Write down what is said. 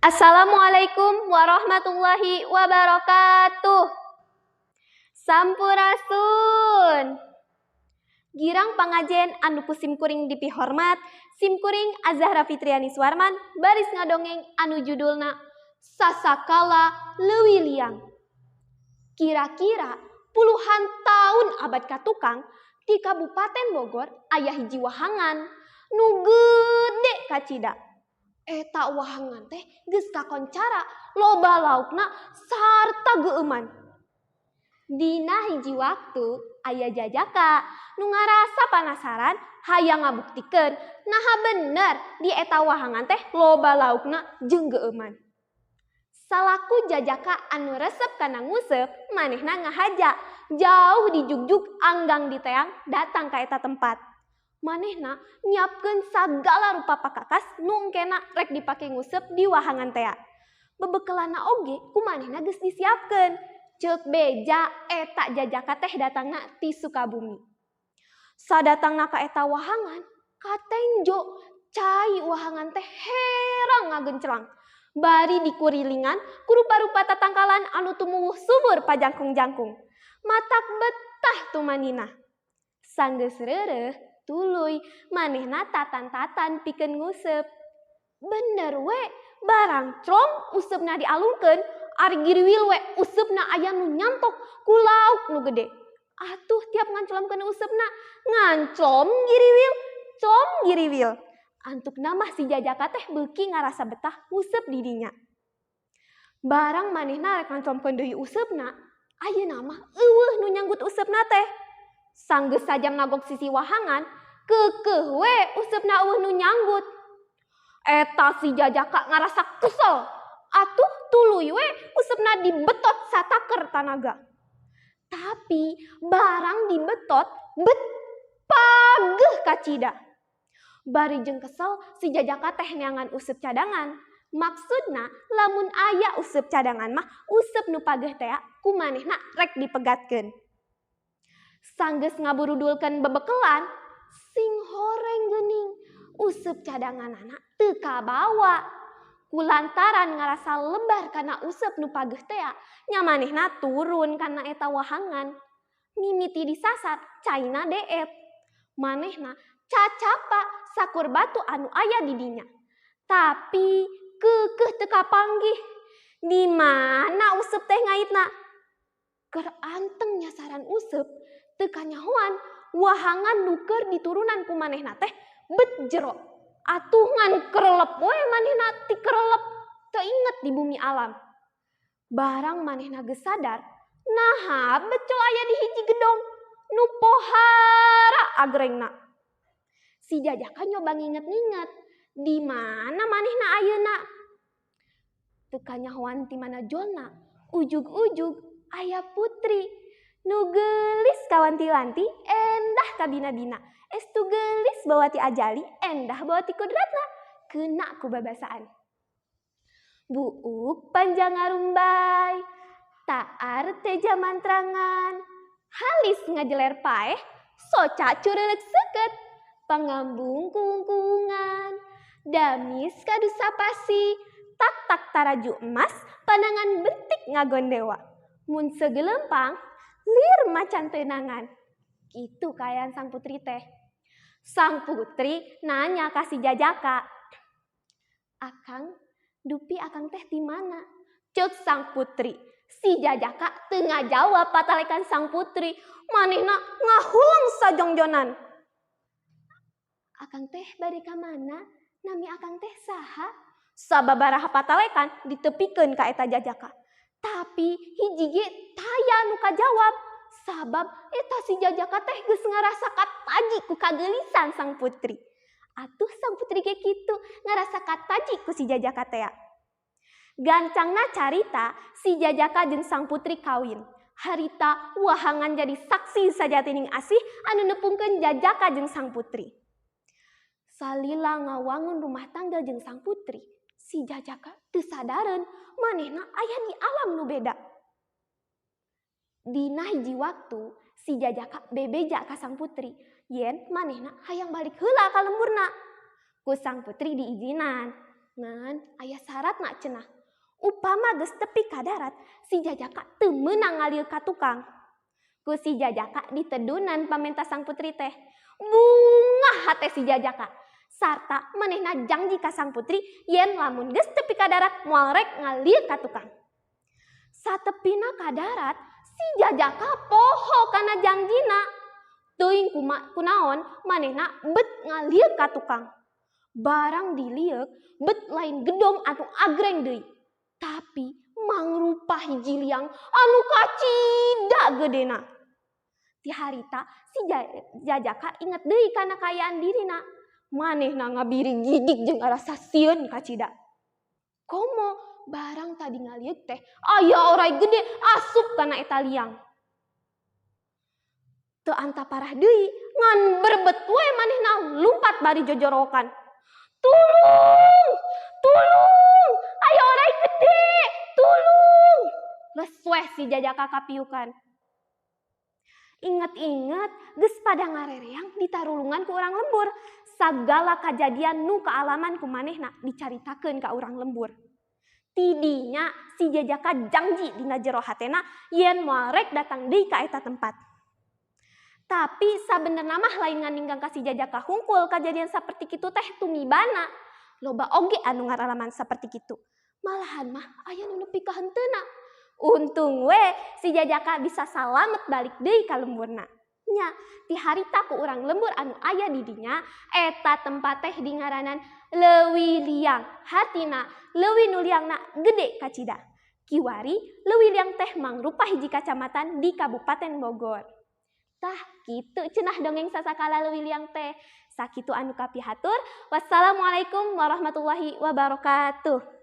Assalamualaikum warahmatullahi wabarakatuh. Sampurasun. Girang pangajen anu kusim kuring dipihormat, simkuring Azahra Fitriani Suarman, baris ngadongeng anu judulna Sasakala Leuwih Liang. Kira-kira puluhan tahun abad katukang di Kabupaten Bogor aya hiji wahangan nu gede kacida. Eta wahangan teh geus kakoncara loba laukna sarta geuman. Dina hiji waktu aya jajaka nu ngarasa penasaran hayang ngabuktikeun naha bener di eta wahangan teh loba laukna jeung geuman. Salaku jajaka anu resep kana nguseup manehna ngahaja jauh di jugjug anggang di teang datang ka eta tempat. Manehna nyiapkeun sagala rupa pakakas nu engkena rek dipake nguseup di wahangan tea. Bebekelana oge ku manehna geus disiapkeun. Ceuk beja eta jajaka teh datangna ti Sukabumi. Sadatangna ka eta wahangan, katenjo cai wahangan teh herang ngagenclang. Bari dikurilingan ku rupa-rupa tatangkalan anu tumuwuh subur pajangkung-jangkung. Matak betah tumanina. Sanggeus reureuh tuluy manehna tatan-tatan pikeun nguseup. Bener we, barang clong usupna dialungkeun, ari giriwil we usupna aya nu nyantok ku lauk nu gede. Atuh tiap nganclomkeun usupna, nganclom giriwil, com giriwil. Antukna mah si jajaka teh beuki ngarasa betah nguseup di dinya. Barang manehna rek nganclomkeun deui usupna, ayeuna mah eueuh nu nyanggut usupna teh. Sanggeus sajam nagok sisi wahangan, keukeuh we usupna eueuh nu nyanggut. Eta si jajaka ngarasa kesel. Atuh tuluy we usupna dibetot sataker tanaga. Tapi barang dibetot bet pageuh kacida. Bari jeung kesel si jajaka teh neangan useup cadangan. Maksudna lamun aya useup cadangan mah useup nu pageuh tea ku manehna rek dipegatkeun. Sanggeus ngaburudulkeun bebekelan, sing horeng geuning useup cadanganana teu kabawa. Kulantaran ngarasa lebar kana useup nu pageuh tea, nya manehna turun kana eta wahangan. Mimiti disasar caina deet. Manehna cacapa sakur batu anu aya di dinya. Tapi keukeuh teu kapanggih. Di mana useup teh ngaitna? Keur anteng nyasaran useup teu kanyahoan wahangan nu keur diturunan ku manehna teh bet jero. Atuh ngan kerelep we manehna ti kerelep teu inget di bumi alam. Barang manehna geus sadar, naha becul aya di hiji gedong nu pohara agrengna. Si jajaka nyoba nginget-nginget, di mana manehna ayeuna? Teu kanyahoan ti mana jolna, ujug-ujug aya putri nu geulis kawanti-wanti endah kabina-bina. Estu geulis bawa ti ajali endah bawa ti kudratna. Keuna ku babasaan. Buuk panjang ngarumbai, taar teja mantrangan, halis ngajeler paeh, soca curelek seket, pangambung kungkungan, damis kadu sapasi, tak taraju emas, panangan bentik ngagondewa. Mun segelempang, lir macan teunangan. Kitu kaayaan sang putri teh. Sang putri nanya ka si jajaka, "Akang, dupi akang teh di mana?" Ceuk sang putri. Si jajaka teu ngajawab patalekan sang putri. Manehna ngahulang sajongjonan. "Akang teh bade ka mana? Nami akang teh saha?" Sababaraha patalekan ditepikeun ka eta jajaka. Tapi hiji ge taya nu kajawab. Sabab eta si jajaka teh geus ngarasa kataji ku kageulisan sang putri. Atuh sang putri ge kitu ngarasa kataji ku si jajaka tea. Gancangna carita si jajaka jeung sang putri kawin. Harita wahangan jadi saksi sajatining asih anu nepungkeun jajaka jeung sang putri. Salila ngawangun rumah tangga jeung sang putri, si jajaka teu sadareun manehna aya di alam nu beda. Dina hiji waktu si jajaka bebeja ka sang putri, yen manehna hayang balik heula ka lemburna. Ku sang putri diizinan. Ngan aya syarat nak cenah. Upama geus tepi ka darat, si Jajaka teu meunang ngalieu ka tukang. Ku si Jajaka ditedunan pamenta sang putri teh. Bungah hate si Jajaka. Sarta manehna janji ka sang putri yen lamun geus tepi ka darat moal rek ngalieu ka tukang. Satepina ka darat, si Jajaka poho kana janjina. Teuing kunaon manehna bet ngalieu ka tukang. Barang dilieu bet lain gedong anu agreng deui. Tapi mangrupa hiji liang anu kacida gedena. Ti harita si Jajaka inget deui kana kayaan dirina. Manehna ngabiri gidik jeung arasa sieun kacida. Komo barang tadi ngalieu teh aya oray gede asup kana eta liang. Teu anta parah deui ngan berbet we manehna lumpat bari jojorokan. Tulung! Tulung! Aya oray gede! Tulung! Leus weh si Jajaka kapiukan. Ingat-ingat geus pada ngarereang ditarulungan ku urang lembur. Sagala kajadian nu kaalaman ku manehna dicaritakeun ka urang lembur. Tidinya si Jajaka janji dina jero hatena yen moal rek datang deui ka eta tempat. Tapi sabenerna mah lain nganinggang ka si Jajaka hungkul kajadian saperti kitu teh tumibana. Loba oge anu ngaralaman saperti kitu. Malahan mah aya nu nepi ka henteuna. Untung we si Jajaka bisa salamet balik deui ka lemburna. Nya ti harita ku urang lembur anu aya di dinya eta tempat teh dingaranan Leuwi Liang. Hartina leuwi nu liangna gede kacida. Kiwari Leuwi Liang teh mangrupa hiji kacamatan di Kabupaten Bogor. Tah kitu cenah dongeng sasakala Leuwi Liang teh. Sakitu anu kapihatur. Wassalamualaikum warahmatullahi wabarakatuh.